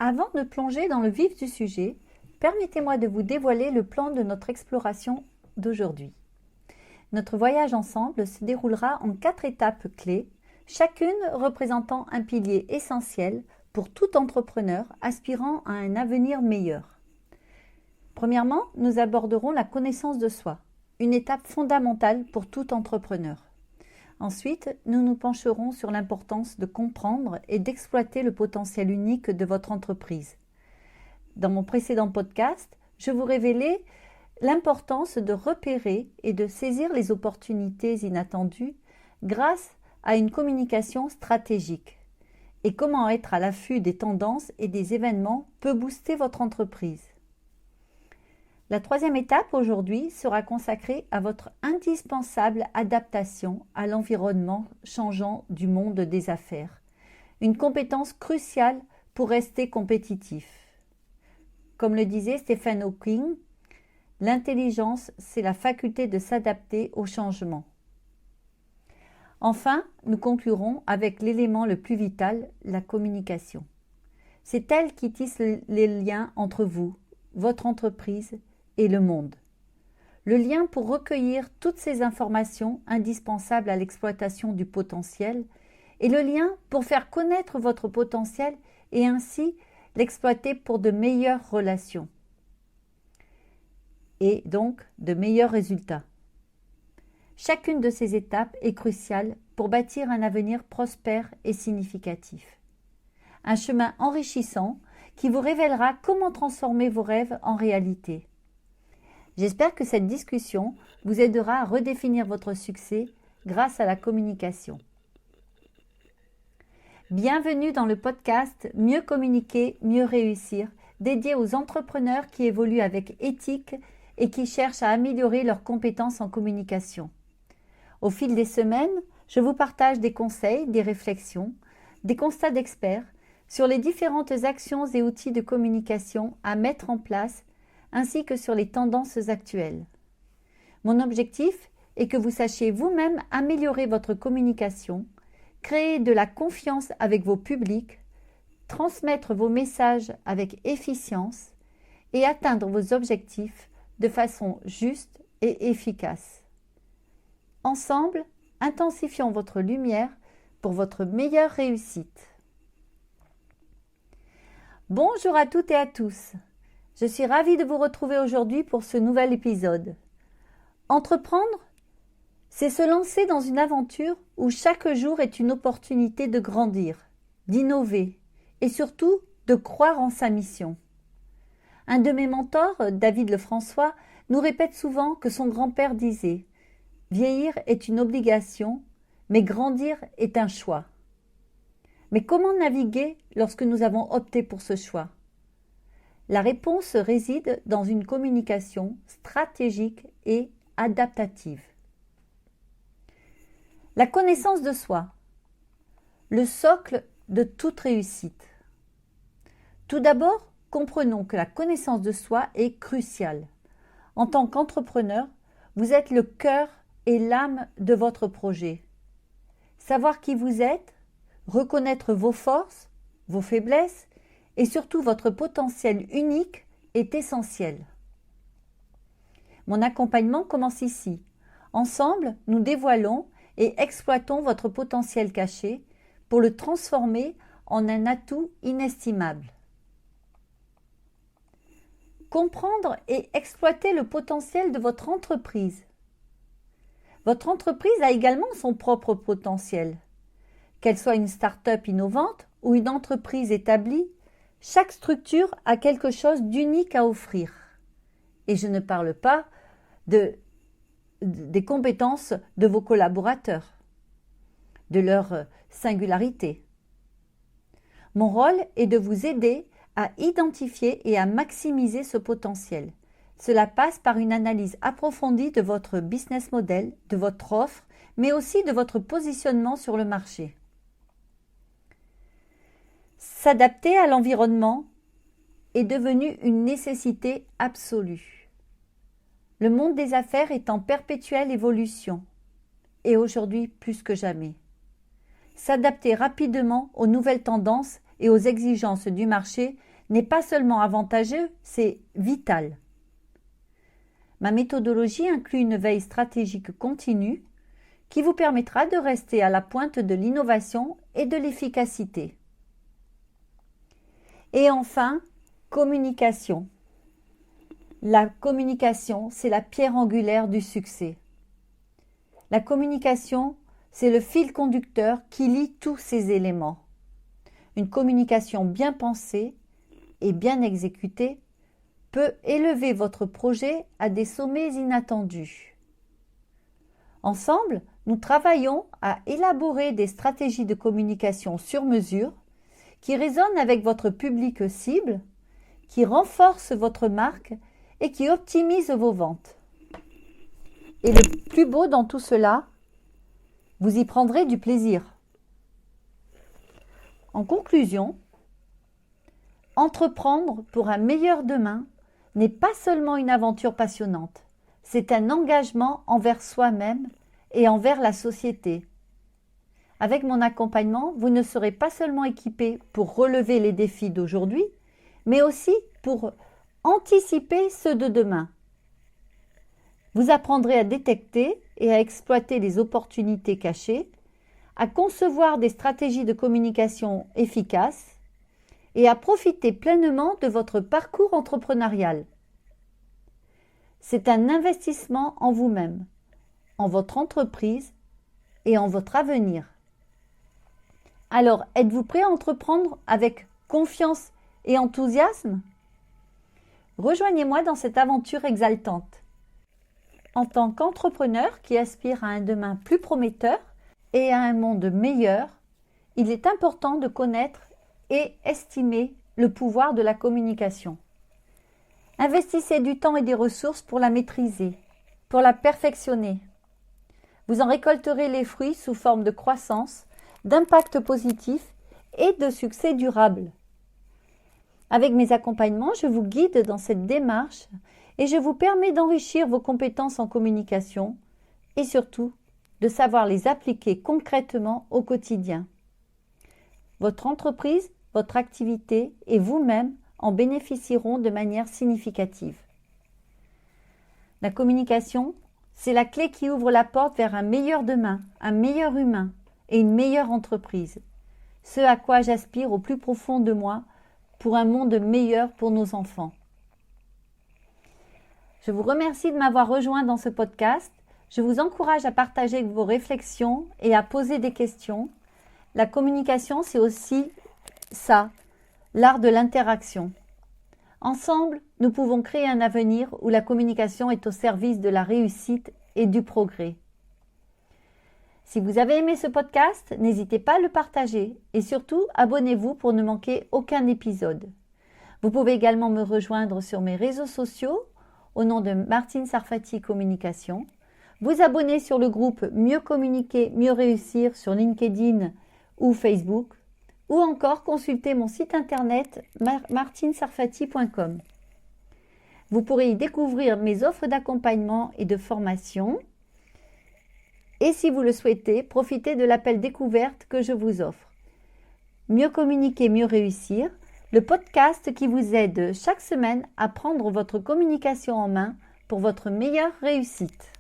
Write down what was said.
Avant de plonger dans le vif du sujet, permettez-moi de vous dévoiler le plan de notre exploration d'aujourd'hui. Notre voyage ensemble se déroulera en 4 étapes clés, chacune représentant un pilier essentiel pour tout entrepreneur aspirant à un avenir meilleur. Premièrement, nous aborderons la connaissance de soi, une étape fondamentale pour tout entrepreneur. Ensuite, nous nous pencherons sur l'importance de comprendre et d'exploiter le potentiel unique de votre entreprise. Dans mon précédent podcast, je vous révélais l'importance de repérer et de saisir les opportunités inattendues grâce à une communication stratégique et comment être à l'affût des tendances et des événements peut booster votre entreprise. La 3e étape aujourd'hui sera consacrée à votre indispensable adaptation à l'environnement changeant du monde des affaires, une compétence cruciale pour rester compétitif. Comme le disait Stephen Hawking, l'intelligence, c'est la faculté de s'adapter au changement. Enfin, nous conclurons avec l'élément le plus vital, la communication. C'est elle qui tisse les liens entre vous, votre entreprise et le monde. Le lien pour recueillir toutes ces informations indispensables à l'exploitation du potentiel et le lien pour faire connaître votre potentiel et ainsi l'exploiter pour de meilleures relations et donc de meilleurs résultats. Chacune de ces étapes est cruciale pour bâtir un avenir prospère et significatif. Un chemin enrichissant qui vous révélera comment transformer vos rêves en réalité. J'espère que cette discussion vous aidera à redéfinir votre succès grâce à la communication. Bienvenue dans le podcast Mieux communiquer, mieux réussir, dédié aux entrepreneurs qui évoluent avec éthique et qui cherchent à améliorer leurs compétences en communication. Au fil des semaines, je vous partage des conseils, des réflexions, des constats d'experts sur les différentes actions et outils de communication à mettre en place ainsi que sur les tendances actuelles. Mon objectif est que vous sachiez vous-même améliorer votre communication, créer de la confiance avec vos publics, transmettre vos messages avec efficience et atteindre vos objectifs de façon juste et efficace. Ensemble, intensifions votre lumière pour votre meilleure réussite. Bonjour à toutes et à tous. Je suis ravie de vous retrouver aujourd'hui pour ce nouvel épisode. Entreprendre, c'est se lancer dans une aventure où chaque jour est une opportunité de grandir, d'innover et surtout de croire en sa mission. Un de mes mentors, David Lefrançois, nous répète souvent que son grand-père disait « Vieillir est une obligation, mais grandir est un choix ». Mais comment naviguer lorsque nous avons opté pour ce choix ? La réponse réside dans une communication stratégique et adaptative. La connaissance de soi, le socle de toute réussite. Tout d'abord, comprenons que la connaissance de soi est cruciale. En tant qu'entrepreneur, vous êtes le cœur et l'âme de votre projet. Savoir qui vous êtes, reconnaître vos forces, vos faiblesses, et surtout votre potentiel unique est essentiel. Mon accompagnement commence ici. Ensemble, nous dévoilons et exploitons votre potentiel caché pour le transformer en un atout inestimable. Comprendre et exploiter le potentiel de votre entreprise. Votre entreprise a également son propre potentiel. Qu'elle soit une start-up innovante ou une entreprise établie, chaque structure a quelque chose d'unique à offrir. Et je ne parle pas des compétences de vos collaborateurs, de leur singularité. Mon rôle est de vous aider à identifier et à maximiser ce potentiel. Cela passe par une analyse approfondie de votre business model, de votre offre, mais aussi de votre positionnement sur le marché. S'adapter à l'environnement est devenu une nécessité absolue. Le monde des affaires est en perpétuelle évolution et aujourd'hui plus que jamais. S'adapter rapidement aux nouvelles tendances et aux exigences du marché n'est pas seulement avantageux, c'est vital. Ma méthodologie inclut une veille stratégique continue qui vous permettra de rester à la pointe de l'innovation et de l'efficacité. Et enfin, communication. La communication, c'est la pierre angulaire du succès. La communication, c'est le fil conducteur qui lie tous ces éléments. Une communication bien pensée et bien exécutée peut élever votre projet à des sommets inattendus. Ensemble, nous travaillons à élaborer des stratégies de communication sur mesure qui résonnent avec votre public cible, qui renforcent votre marque et qui optimisent vos ventes. Et le plus beau dans tout cela, vous y prendrez du plaisir. En conclusion, entreprendre pour un meilleur demain n'est pas seulement une aventure passionnante, c'est un engagement envers soi-même et envers la société. Avec mon accompagnement, vous ne serez pas seulement équipé pour relever les défis d'aujourd'hui, mais aussi pour anticiper ceux de demain. Vous apprendrez à détecter et à exploiter les opportunités cachées, à concevoir des stratégies de communication efficaces et à profiter pleinement de votre parcours entrepreneurial. C'est un investissement en vous-même, en votre entreprise et en votre avenir. Alors, êtes-vous prêt à entreprendre avec confiance et enthousiasme? Rejoignez-moi dans cette aventure exaltante. En tant qu'entrepreneur qui aspire à un demain plus prometteur et à un monde meilleur, il est important de connaître et estimer le pouvoir de la communication. Investissez du temps et des ressources pour la maîtriser, pour la perfectionner. Vous en récolterez les fruits sous forme de croissance, d'impact positif et de succès durable. Avec mes accompagnements, je vous guide dans cette démarche et je vous permets d'enrichir vos compétences en communication et surtout de savoir les appliquer concrètement au quotidien. Votre entreprise, votre activité et vous-même en bénéficieront de manière significative. La communication, c'est la clé qui ouvre la porte vers un meilleur demain, un meilleur humain et une meilleure entreprise. Ce à quoi j'aspire au plus profond de moi pour un monde meilleur pour nos enfants. Je vous remercie de m'avoir rejoint dans ce podcast. Je vous encourage à partager vos réflexions et à poser des questions. La communication, c'est aussi ça, l'art de l'interaction. Ensemble, nous pouvons créer un avenir où la communication est au service de la réussite et du progrès. Si vous avez aimé ce podcast, n'hésitez pas à le partager et surtout, abonnez-vous pour ne manquer aucun épisode. Vous pouvez également me rejoindre sur mes réseaux sociaux au nom de Martine Sarfati Communication. Vous abonner sur le groupe Mieux communiquer, mieux réussir sur LinkedIn ou Facebook. Ou encore consulter mon site internet martinesarfati.com. Vous pourrez y découvrir mes offres d'accompagnement et de formation. Et si vous le souhaitez, profitez de l'appel découverte que je vous offre. Mieux communiquer, mieux réussir, le podcast qui vous aide chaque semaine à prendre votre communication en main pour votre meilleure réussite.